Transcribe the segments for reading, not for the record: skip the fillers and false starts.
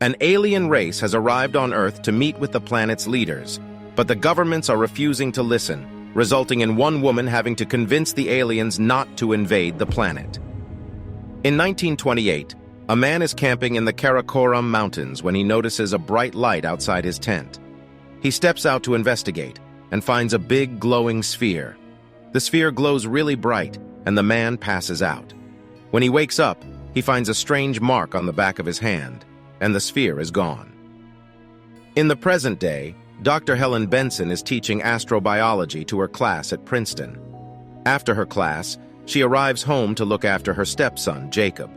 An alien race has arrived on Earth to meet with the planet's leaders, but the governments are refusing to listen, resulting in one woman having to convince the aliens not to invade the planet. In 1928, a man is camping in the Karakoram Mountains when he notices a bright light outside his tent. He steps out to investigate and finds a big glowing sphere. The sphere glows really bright, and the man passes out. When he wakes up, he finds a strange mark on the back of his hand, and the sphere is gone. In the present day, Dr. Helen Benson is teaching astrobiology to her class at Princeton. After her class, she arrives home to look after her stepson, Jacob.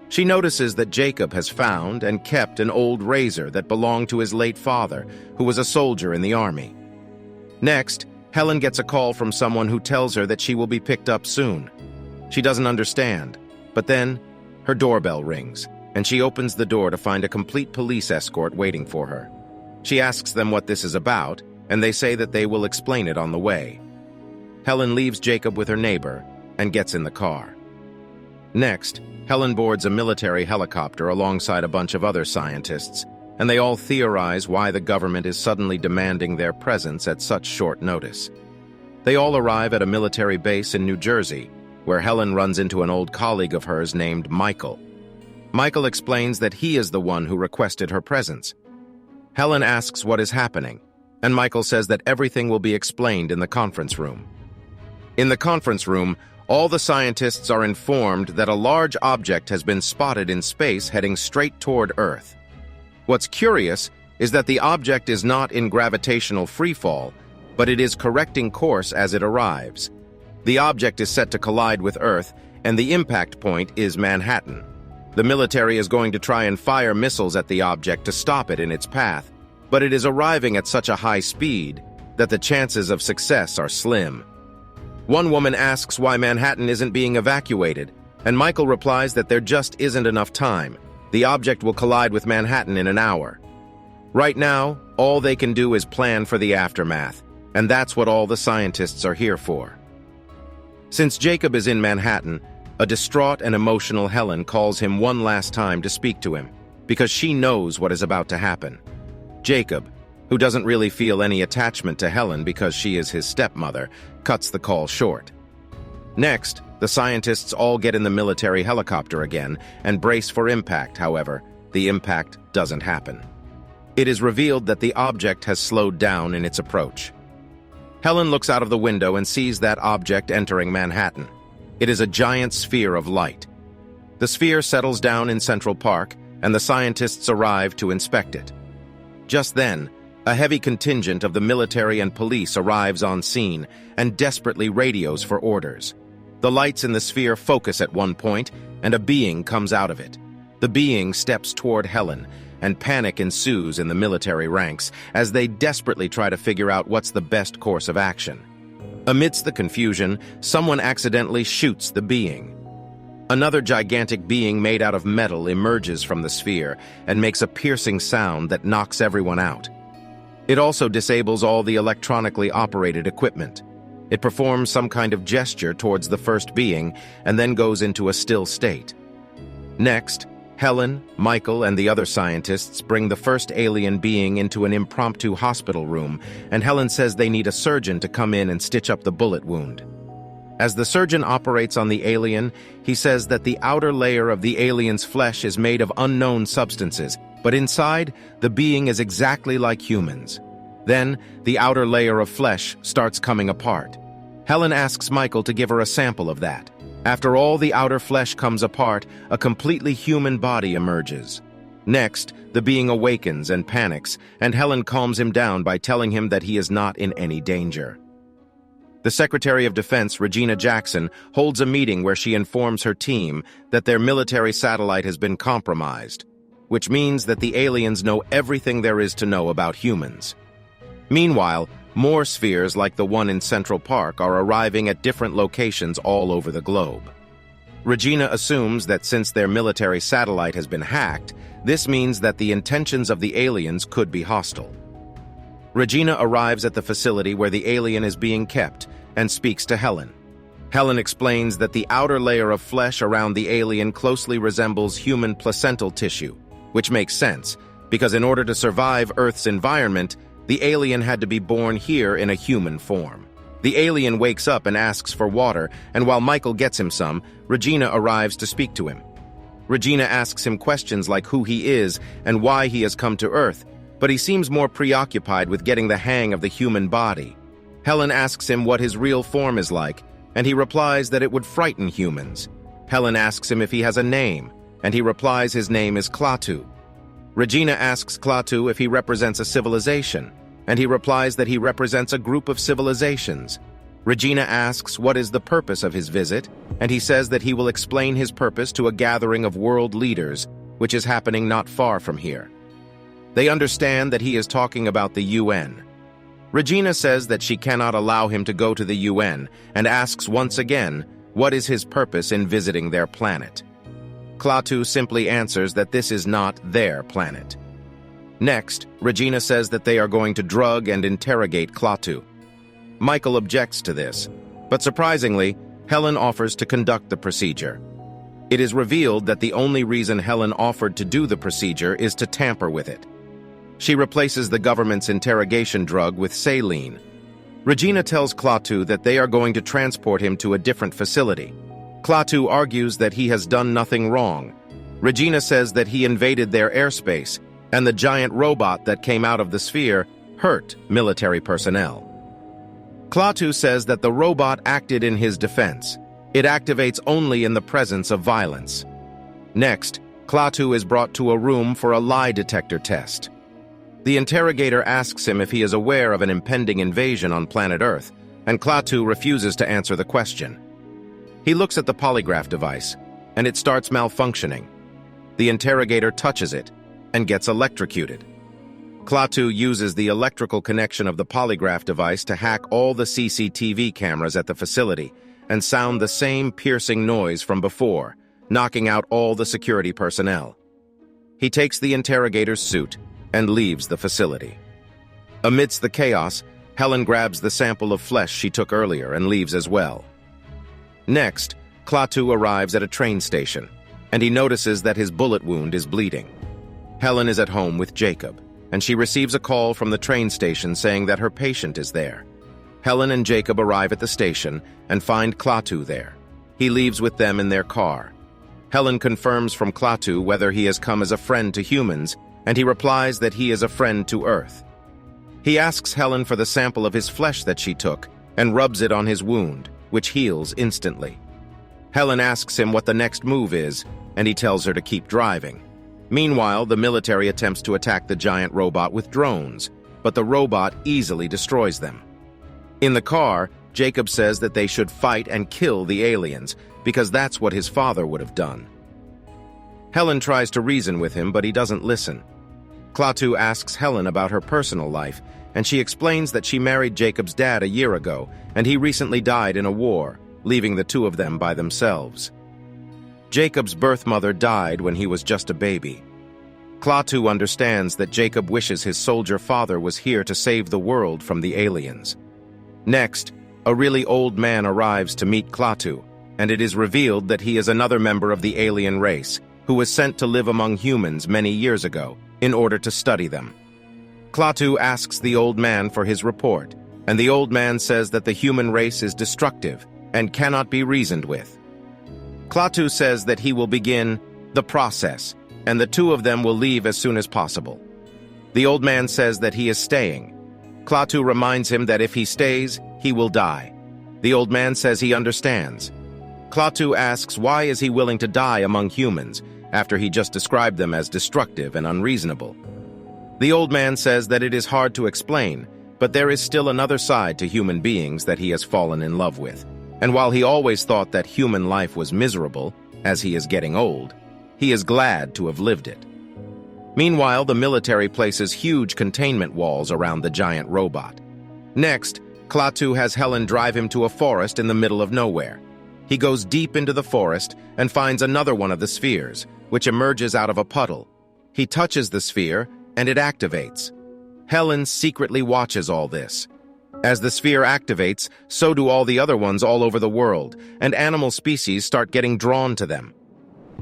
She notices that Jacob has found and kept an old razor that belonged to his late father, who was a soldier in the army. Next, Helen gets a call from someone who tells her that she will be picked up soon. She doesn't understand, but then her doorbell rings, and she opens the door to find a complete police escort waiting for her. She asks them what this is about, and they say that they will explain it on the way. Helen leaves Jacob with her neighbor and gets in the car. Next, Helen boards a military helicopter alongside a bunch of other scientists, and they all theorize why the government is suddenly demanding their presence at such short notice. They all arrive at a military base in New Jersey, where Helen runs into an old colleague of hers named Michael. Michael explains that he is the one who requested her presence. Helen asks what is happening, and Michael says that everything will be explained in the conference room. In the conference room, all the scientists are informed that a large object has been spotted in space heading straight toward Earth. What's curious is that the object is not in gravitational freefall, but it is correcting course as it arrives. The object is set to collide with Earth, and the impact point is Manhattan. The military is going to try and fire missiles at the object to stop it in its path, but it is arriving at such a high speed that the chances of success are slim. One woman asks why Manhattan isn't being evacuated, and Michael replies that there just isn't enough time. The object will collide with Manhattan in an hour. Right now, all they can do is plan for the aftermath, and that's what all the scientists are here for. Since Jacob is in Manhattan, a distraught and emotional Helen calls him one last time to speak to him, because she knows what is about to happen. Jacob, who doesn't really feel any attachment to Helen because she is his stepmother, cuts the call short. Next, the scientists all get in the military helicopter again and brace for impact. However, the impact doesn't happen. It is revealed that the object has slowed down in its approach. Helen looks out of the window and sees that object entering Manhattan. It is a giant sphere of light. The sphere settles down in Central Park, and the scientists arrive to inspect it. Just then, a heavy contingent of the military and police arrives on scene and desperately radios for orders. The lights in the sphere focus at one point, and a being comes out of it. The being steps toward Helen, and panic ensues in the military ranks as they desperately try to figure out what's the best course of action. Amidst the confusion, someone accidentally shoots the being. Another gigantic being made out of metal emerges from the sphere and makes a piercing sound that knocks everyone out. It also disables all the electronically operated equipment. It performs some kind of gesture towards the first being and then goes into a still state. Next, Helen, Michael, and the other scientists bring the first alien being into an impromptu hospital room, and Helen says they need a surgeon to come in and stitch up the bullet wound. As the surgeon operates on the alien, he says that the outer layer of the alien's flesh is made of unknown substances, but inside, the being is exactly like humans. Then, the outer layer of flesh starts coming apart. Helen asks Michael to give her a sample of that. After all the outer flesh comes apart, a completely human body emerges. Next, the being awakens and panics, and Helen calms him down by telling him that he is not in any danger. The Secretary of Defense, Regina Jackson, holds a meeting where she informs her team that their military satellite has been compromised, which means that the aliens know everything there is to know about humans. Meanwhile, more spheres like the one in Central Park are arriving at different locations all over the globe. Regina assumes that since their military satellite has been hacked, this means that the intentions of the aliens could be hostile. Regina arrives at the facility where the alien is being kept and speaks to Helen. Helen explains that the outer layer of flesh around the alien closely resembles human placental tissue, which makes sense, because in order to survive Earth's environment, the alien had to be born here in a human form. The alien wakes up and asks for water, and while Michael gets him some, Regina arrives to speak to him. Regina asks him questions like who he is and why he has come to Earth, but he seems more preoccupied with getting the hang of the human body. Helen asks him what his real form is like, and he replies that it would frighten humans. Helen asks him if he has a name, and he replies his name is Klaatu. Regina asks Klaatu if he represents a civilization, and he replies that he represents a group of civilizations. Regina asks what is the purpose of his visit, and he says that he will explain his purpose to a gathering of world leaders, which is happening not far from here. They understand that he is talking about the UN. Regina says that she cannot allow him to go to the UN and asks once again what is his purpose in visiting their planet. Klaatu simply answers that this is not their planet. Next, Regina says that they are going to drug and interrogate Klaatu. Michael objects to this, but surprisingly, Helen offers to conduct the procedure. It is revealed that the only reason Helen offered to do the procedure is to tamper with it. She replaces the government's interrogation drug with saline. Regina tells Klaatu that they are going to transport him to a different facility. Klaatu argues that he has done nothing wrong. Regina says that he invaded their airspace, and the giant robot that came out of the sphere hurt military personnel. Klaatu says that the robot acted in his defense. It activates only in the presence of violence. Next, Klaatu is brought to a room for a lie detector test. The interrogator asks him if he is aware of an impending invasion on planet Earth, and Klaatu refuses to answer the question. He looks at the polygraph device, and it starts malfunctioning. The interrogator touches it and gets electrocuted. Klaatu uses the electrical connection of the polygraph device to hack all the CCTV cameras at the facility and sound the same piercing noise from before, knocking out all the security personnel. He takes the interrogator's suit and leaves the facility. Amidst the chaos, Helen grabs the sample of flesh she took earlier and leaves as well. Next, Klaatu arrives at a train station, and he notices that his bullet wound is bleeding. Helen is at home with Jacob, and she receives a call from the train station saying that her patient is there. Helen and Jacob arrive at the station and find Klaatu there. He leaves with them in their car. Helen confirms from Klaatu whether he has come as a friend to humans, and he replies that he is a friend to Earth. He asks Helen for the sample of his flesh that she took and rubs it on his wound, which heals instantly. Helen asks him what the next move is, and he tells her to keep driving. Meanwhile, the military attempts to attack the giant robot with drones, but the robot easily destroys them. In the car, Jacob says that they should fight and kill the aliens, because that's what his father would have done. Helen tries to reason with him, but he doesn't listen. Klaatu asks Helen about her personal life, and she explains that she married Jacob's dad a year ago, and he recently died in a war, leaving the two of them by themselves. Jacob's birth mother died when he was just a baby. Klaatu understands that Jacob wishes his soldier father was here to save the world from the aliens. Next, a really old man arrives to meet Klaatu, and it is revealed that he is another member of the alien race, who was sent to live among humans many years ago in order to study them. Klaatu asks the old man for his report, and the old man says that the human race is destructive and cannot be reasoned with. Klaatu says that he will begin the process, and the two of them will leave as soon as possible. The old man says that he is staying. Klaatu reminds him that if he stays, he will die. The old man says he understands. Klaatu asks why is he willing to die among humans after he just described them as destructive and unreasonable. The old man says that it is hard to explain, but there is still another side to human beings that he has fallen in love with. And while he always thought that human life was miserable, as he is getting old, he is glad to have lived it. Meanwhile, the military places huge containment walls around the giant robot. Next, Klaatu has Helen drive him to a forest in the middle of nowhere. He goes deep into the forest and finds another one of the spheres, which emerges out of a puddle. He touches the sphere, and it activates. Helen secretly watches all this. As the sphere activates, so do all the other ones all over the world, and animal species start getting drawn to them.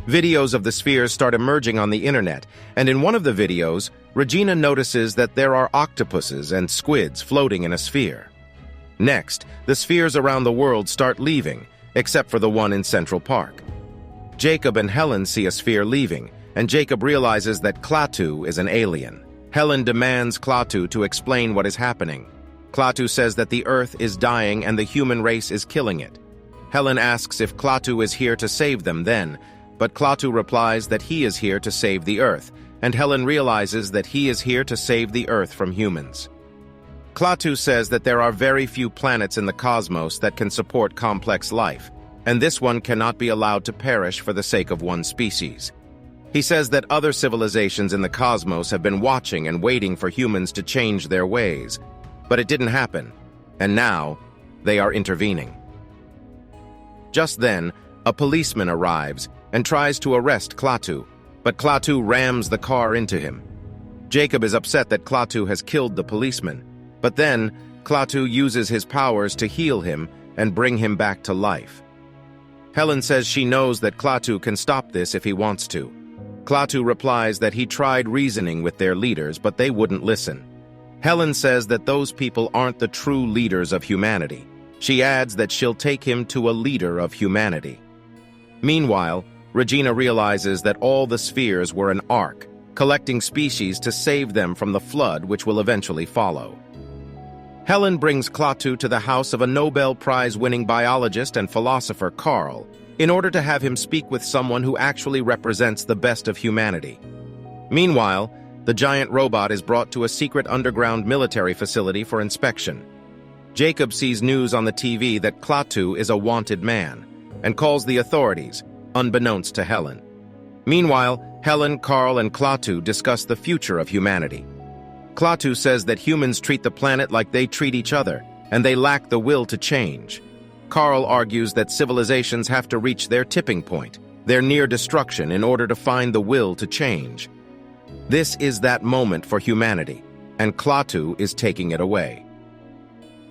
Videos of the spheres start emerging on the internet, and in one of the videos, Regina notices that there are octopuses and squids floating in a sphere. Next, the spheres around the world start leaving, except for the one in Central Park. Jacob and Helen see a sphere leaving, and Jacob realizes that Klaatu is an alien. Helen demands Klaatu to explain what is happening. Klaatu says that the Earth is dying and the human race is killing it. Helen asks if Klaatu is here to save them then, but Klaatu replies that he is here to save the Earth, and Helen realizes that he is here to save the Earth from humans. Klaatu says that there are very few planets in the cosmos that can support complex life, and this one cannot be allowed to perish for the sake of one species. He says that other civilizations in the cosmos have been watching and waiting for humans to change their ways, but it didn't happen, and now they are intervening. Just then, a policeman arrives and tries to arrest Klaatu, but Klaatu rams the car into him. Jacob is upset that Klaatu has killed the policeman, but then Klaatu uses his powers to heal him and bring him back to life. Helen says she knows that Klaatu can stop this if he wants to. Klaatu replies that he tried reasoning with their leaders, but they wouldn't listen. Helen says that those people aren't the true leaders of humanity. She adds that she'll take him to a leader of humanity. Meanwhile, Regina realizes that all the spheres were an ark, collecting species to save them from the flood which will eventually follow. Helen brings Klaatu to the house of a Nobel Prize-winning biologist and philosopher, Carl, in order to have him speak with someone who actually represents the best of humanity. Meanwhile, the giant robot is brought to a secret underground military facility for inspection. Jacob sees news on the TV that Klaatu is a wanted man, and calls the authorities, unbeknownst to Helen. Meanwhile, Helen, Carl, and Klaatu discuss the future of humanity. Klaatu says that humans treat the planet like they treat each other, and they lack the will to change. Carl argues that civilizations have to reach their tipping point, their near destruction, in order to find the will to change. This is that moment for humanity, and Klaatu is taking it away.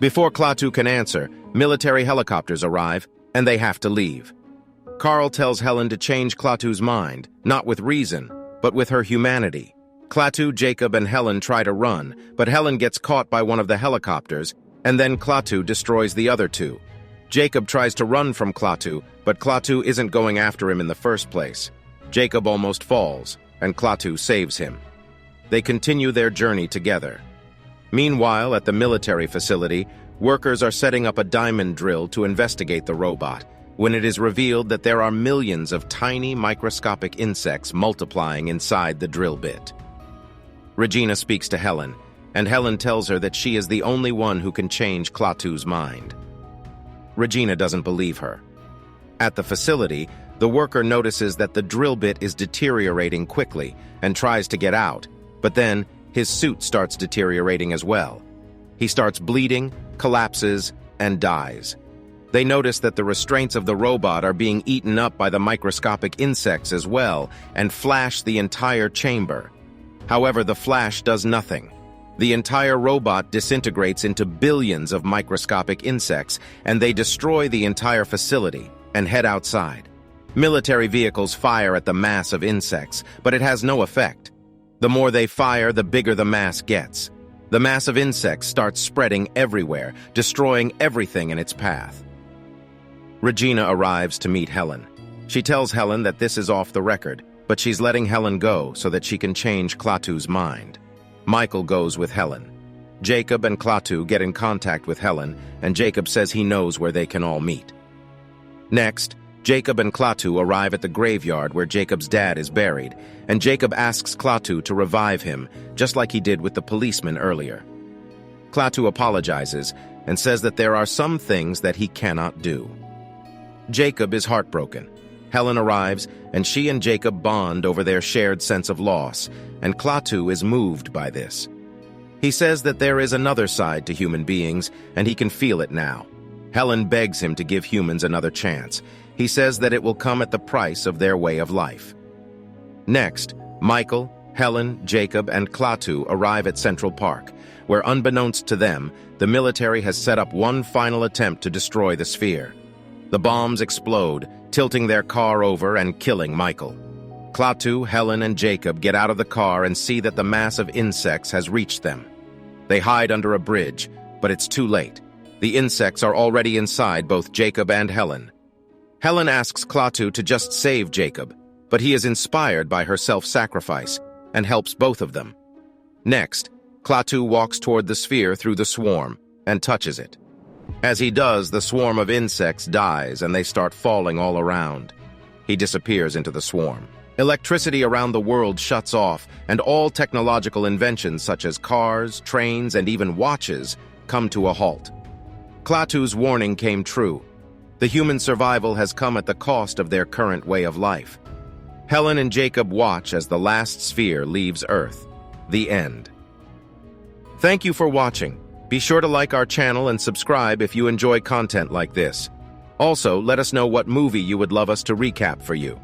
Before Klaatu can answer, military helicopters arrive, and they have to leave. Carl tells Helen to change Klaatu's mind, not with reason, but with her humanity. Klaatu, Jacob, and Helen try to run, but Helen gets caught by one of the helicopters, and then Klaatu destroys the other two. Jacob tries to run from Klaatu, but Klaatu isn't going after him in the first place. Jacob almost falls, and Klaatu saves him. They continue their journey together. Meanwhile, at the military facility, workers are setting up a diamond drill to investigate the robot, when it is revealed that there are millions of tiny microscopic insects multiplying inside the drill bit. Regina speaks to Helen, and Helen tells her that she is the only one who can change Klaatu's mind. Regina doesn't believe her. At the facility, the worker notices that the drill bit is deteriorating quickly and tries to get out, but then his suit starts deteriorating as well. He starts bleeding, collapses, and dies. They notice that the restraints of the robot are being eaten up by the microscopic insects as well and flash the entire chamber. However, the flash does nothing. The entire robot disintegrates into billions of microscopic insects, and they destroy the entire facility and head outside. Military vehicles fire at the mass of insects, but it has no effect. The more they fire, the bigger the mass gets. The mass of insects starts spreading everywhere, destroying everything in its path. Regina arrives to meet Helen. She tells Helen that this is off the record, but she's letting Helen go so that she can change Klaatu's mind. Michael goes with Helen. Jacob and Klaatu get in contact with Helen, and Jacob says he knows where they can all meet. Next, Jacob and Klaatu arrive at the graveyard where Jacob's dad is buried, and Jacob asks Klaatu to revive him, just like he did with the policeman earlier. Klaatu apologizes and says that there are some things that he cannot do. Jacob is heartbroken. Helen arrives, and she and Jacob bond over their shared sense of loss, and Klaatu is moved by this. He says that there is another side to human beings, and he can feel it now. Helen begs him to give humans another chance. He says that it will come at the price of their way of life. Next, Michael, Helen, Jacob, and Klaatu arrive at Central Park, where unbeknownst to them, the military has set up one final attempt to destroy the sphere. The bombs explode, tilting their car over and killing Michael. Klaatu, Helen, and Jacob get out of the car and see that the mass of insects has reached them. They hide under a bridge, but it's too late. The insects are already inside both Jacob and Helen. Helen asks Klaatu to just save Jacob, but he is inspired by her self-sacrifice and helps both of them. Next, Klaatu walks toward the sphere through the swarm and touches it. As he does, the swarm of insects dies and they start falling all around. He disappears into the swarm. Electricity around the world shuts off, and all technological inventions such as cars, trains, and even watches come to a halt. Klaatu's warning came true. The human survival has come at the cost of their current way of life. Helen and Jacob watch as the last sphere leaves Earth. The end. Thank you for watching. Be sure to like our channel and subscribe if you enjoy content like this. Also, let us know what movie you would love us to recap for you.